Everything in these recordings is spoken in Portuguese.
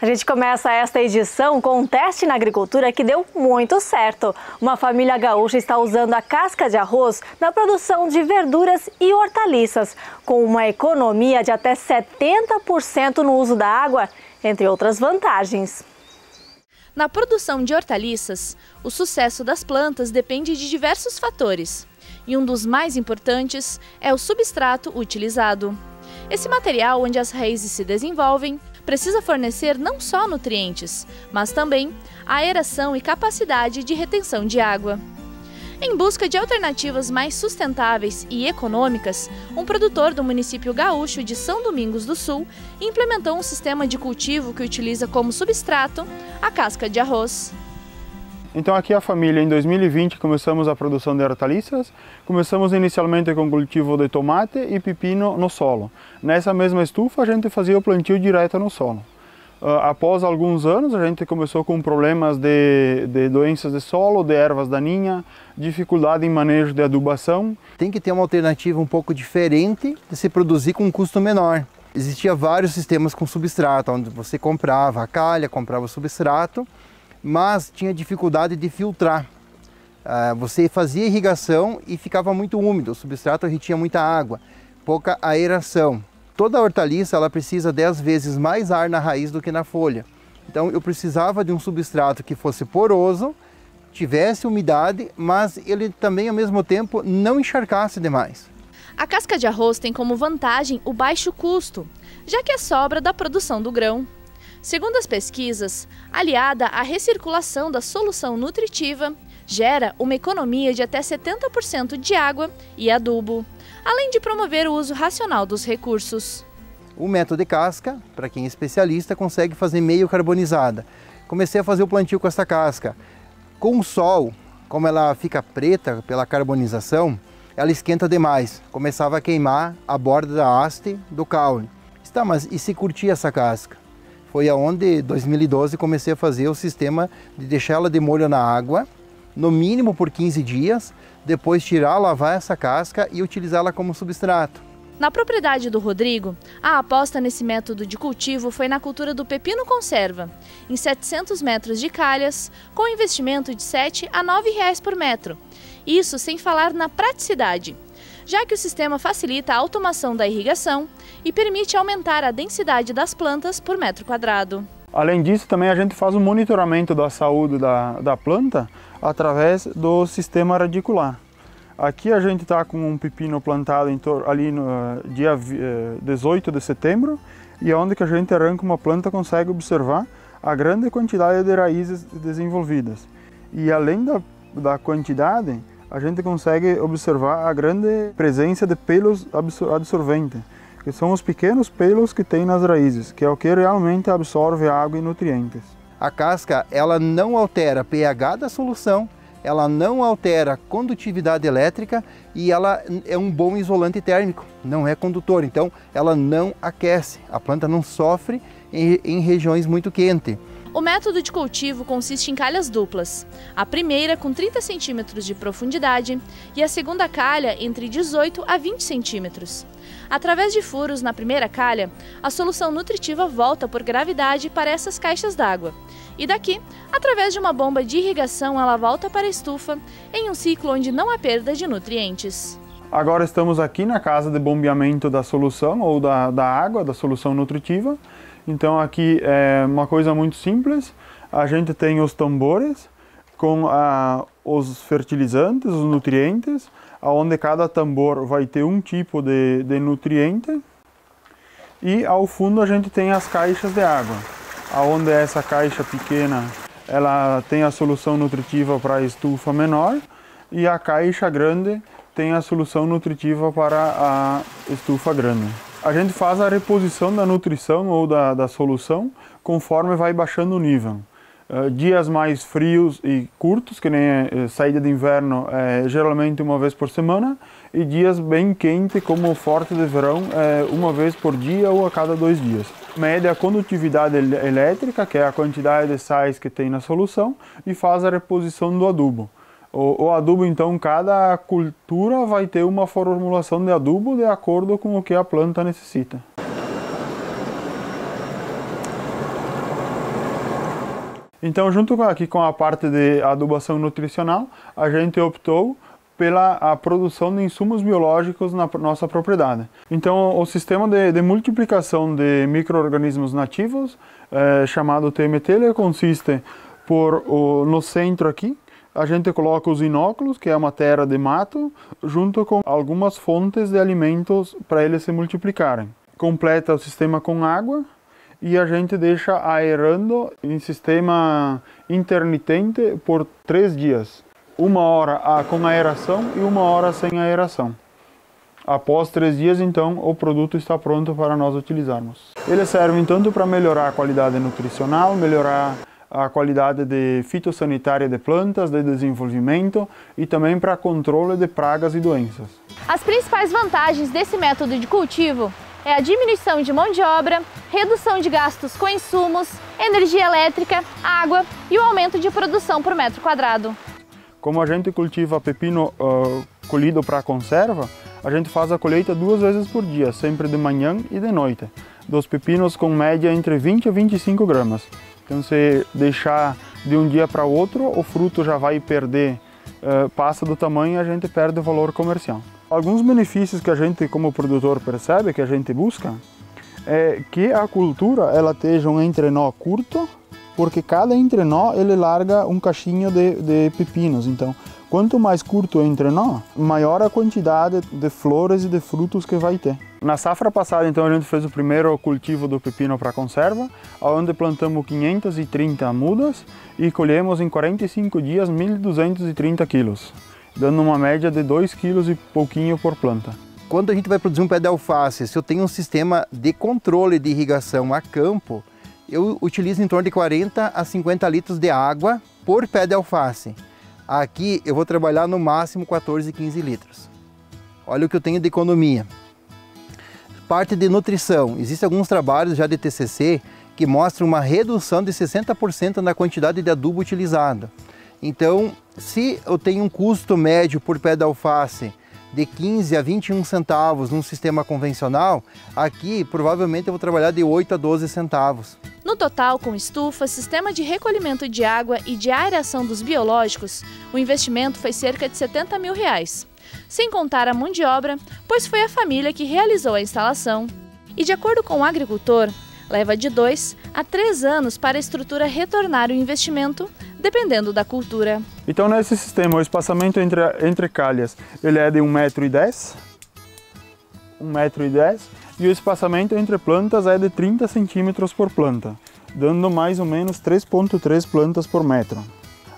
A gente começa esta edição com um teste na agricultura que deu muito certo. Uma família gaúcha está usando a casca de arroz na produção de verduras e hortaliças, com uma economia de até 70% no uso da água, entre outras vantagens. Na produção de hortaliças, o sucesso das plantas depende de diversos fatores. E um dos mais importantes é o substrato utilizado. Esse material, onde as raízes se desenvolvem, precisa fornecer não só nutrientes, mas também aeração e capacidade de retenção de água. Em busca de alternativas mais sustentáveis e econômicas, um produtor do município gaúcho de São Domingos do Sul implementou um sistema de cultivo que utiliza como substrato a casca de arroz. Então aqui a família, em 2020, começamos a produção de hortaliças. Começamos inicialmente com o cultivo de tomate e pepino no solo. Nessa mesma estufa a gente fazia o plantio direto no solo. Após alguns anos a gente começou com problemas de doenças de solo, de ervas daninhas, dificuldade em manejo de adubação. Tem que ter uma alternativa um pouco diferente de se produzir com um custo menor. Existia vários sistemas com substrato, onde você comprava a calha, comprava o substrato, mas tinha dificuldade de filtrar. Você fazia irrigação e ficava muito úmido, o substrato retinha muita água, pouca aeração. Toda hortaliça ela precisa 10 vezes mais ar na raiz do que na folha. Então eu precisava de um substrato que fosse poroso, tivesse umidade, mas ele também ao mesmo tempo não encharcasse demais. A casca de arroz tem como vantagem o baixo custo, já que é sobra da produção do grão. Segundo as pesquisas, aliada à recirculação da solução nutritiva, gera uma economia de até 70% de água e adubo, além de promover o uso racional dos recursos. O método de casca, para quem é especialista, consegue fazer meio carbonizada. Comecei a fazer o plantio com essa casca. Com o sol, como ela fica preta pela carbonização, ela esquenta demais. Começava a queimar a borda da haste do caule. Tá, mas e se curtir essa casca? Foi aonde, em 2012, comecei a fazer o sistema de deixar ela de molho na água, no mínimo por 15 dias, depois tirar, lavar essa casca e utilizá-la como substrato. Na propriedade do Rodrigo, a aposta nesse método de cultivo foi na cultura do pepino conserva, em 700 metros de calhas, com investimento de R$ 7 a R$ 9 por metro. Isso sem falar na praticidade, já que o sistema facilita a automação da irrigação e permite aumentar a densidade das plantas por metro quadrado. Além disso, também a gente faz o monitoramento da saúde da planta através do sistema radicular. Aqui a gente está com um pepino plantado ali no dia 18 de setembro e onde que a gente arranca uma planta consegue observar a grande quantidade de raízes desenvolvidas. E além da quantidade, a gente consegue observar a grande presença de pelos absorventes, que são os pequenos pelos que tem nas raízes, que é o que realmente absorve água e nutrientes. A casca ela não altera pH da solução, ela não altera a condutividade elétrica e ela é um bom isolante térmico, não é condutor, então ela não aquece, a planta não sofre em regiões muito quentes. O método de cultivo consiste em calhas duplas, a primeira com 30 centímetros de profundidade e a segunda calha entre 18 a 20 centímetros. Através de furos na primeira calha, a solução nutritiva volta por gravidade para essas caixas d'água. E daqui, através de uma bomba de irrigação, ela volta para a estufa em um ciclo onde não há perda de nutrientes. Agora estamos aqui na casa de bombeamento da solução ou da água, da solução nutritiva. Então aqui é uma coisa muito simples, a gente tem os tambores com os fertilizantes, os nutrientes, onde cada tambor vai ter um tipo de nutriente e ao fundo a gente tem as caixas de água, onde essa caixa pequena ela tem a solução nutritiva para a estufa menor e a caixa grande tem a solução nutritiva para a estufa grande. A gente faz a reposição da nutrição ou da solução conforme vai baixando o nível. Dias mais frios e curtos, que nem saída de inverno, geralmente uma vez por semana, e dias bem quentes, como o forte de verão, uma vez por dia ou a cada 2 dias. Mede a condutividade elétrica, que é a quantidade de sais que tem na solução, e faz a reposição do adubo. O adubo, então, cada cultura vai ter uma formulação de adubo de acordo com o que a planta necessita. Então, junto aqui com a parte de adubação nutricional, a gente optou pela produção de insumos biológicos na nossa propriedade. Então, o sistema de multiplicação de micro-organismos nativos, chamado TMT, ele consiste no centro aqui, a gente coloca os inóculos, que é uma terra de mato, junto com algumas fontes de alimentos para eles se multiplicarem. Completa o sistema com água e a gente deixa aerando em sistema intermitente por 3 dias. 1 hora com aeração e 1 hora sem aeração. Após 3 dias, então, o produto está pronto para nós utilizarmos. Eles servem tanto para melhorar a qualidade nutricional, melhorar a qualidade de fitossanitária de plantas, de desenvolvimento e também para controle de pragas e doenças. As principais vantagens desse método de cultivo é a diminuição de mão de obra, redução de gastos com insumos, energia elétrica, água e o aumento de produção por metro quadrado. Como a gente cultiva pepino colhido para conserva, a gente faz a colheita 2 vezes por dia, sempre de manhã e de noite, dos pepinos com média entre 20 a 25 gramas. Então, se deixar de um dia para outro, o fruto já vai perder, passa do tamanho e a gente perde o valor comercial. Alguns benefícios que a gente, como produtor, percebe, que a gente busca, é que a cultura ela esteja um entrenó curto, porque cada entrenó ele larga um cachinho de pepinos. Então, quanto mais curto o entrenó, maior a quantidade de flores e de frutos que vai ter. Na safra passada, então, a gente fez o primeiro cultivo do pepino para conserva, onde plantamos 530 mudas e colhemos em 45 dias 1.230 quilos, dando uma média de 2 quilos e pouquinho por planta. Quando a gente vai produzir um pé de alface, se eu tenho um sistema de controle de irrigação a campo, eu utilizo em torno de 40 a 50 litros de água por pé de alface. Aqui eu vou trabalhar no máximo 14, 15 litros. Olha o que eu tenho de economia. Parte de nutrição. Existem alguns trabalhos já de TCC que mostram uma redução de 60% na quantidade de adubo utilizado. Então, se eu tenho um custo médio por pé de alface de 15 a 21 centavos num sistema convencional, aqui provavelmente eu vou trabalhar de 8 a 12 centavos. No total, com estufa, sistema de recolhimento de água e de aeração dos biológicos, o investimento foi cerca de R$70 mil, sem contar a mão de obra, pois foi a família que realizou a instalação. E de acordo com o agricultor, leva de 2 a 3 anos para a estrutura retornar o investimento, dependendo da cultura. Então, nesse sistema, o espaçamento entre calhas ele é de 1,10 m, e o espaçamento entre plantas é de 30 centímetros por planta, dando mais ou menos 3,3 plantas por metro.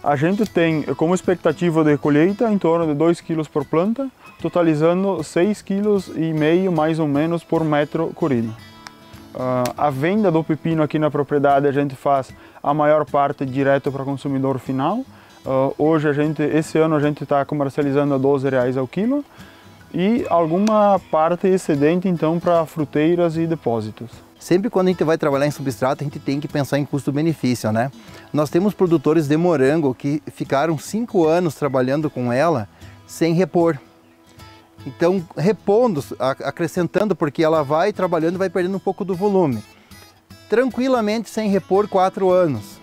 A gente tem como expectativa de colheita em torno de 2 kg por planta, totalizando 6,5 kg mais ou menos por metro colhido. A venda do pepino aqui na propriedade a gente faz a maior parte direto para o consumidor final. Hoje esse ano a gente está comercializando a R$12 ao quilo e alguma parte excedente então para fruteiras e depósitos. Sempre quando a gente vai trabalhar em substrato, a gente tem que pensar em custo-benefício, né? Nós temos produtores de morango que ficaram 5 anos trabalhando com ela sem repor. Então, repondo, acrescentando, porque ela vai trabalhando e vai perdendo um pouco do volume. Tranquilamente, sem repor, 4 anos.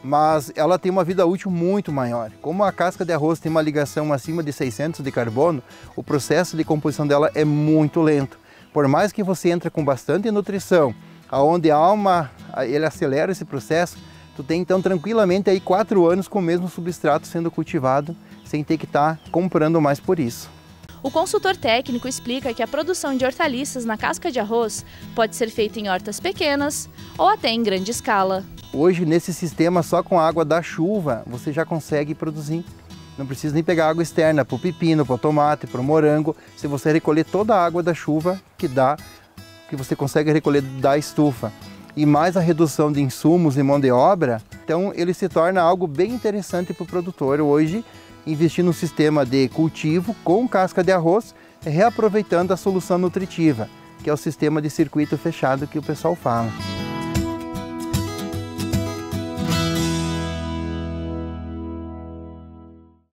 Mas ela tem uma vida útil muito maior. Como a casca de arroz tem uma ligação acima de 600 de carbono, o processo de composição dela é muito lento. Por mais que você entre com bastante nutrição, aonde ele acelera esse processo, tu tem então tranquilamente aí 4 anos com o mesmo substrato sendo cultivado, sem ter que estar comprando mais por isso. O consultor técnico explica que a produção de hortaliças na casca de arroz pode ser feita em hortas pequenas ou até em grande escala. Hoje, nesse sistema, só com a água da chuva, você já consegue produzir. Não precisa nem pegar água externa para o pepino, para o tomate, para o morango. Se você recolher toda a água da chuva que você consegue recolher da estufa, e mais a redução de insumos e mão de obra, então ele se torna algo bem interessante para o produtor hoje, investir no sistema de cultivo com casca de arroz, reaproveitando a solução nutritiva, que é o sistema de circuito fechado que o pessoal fala.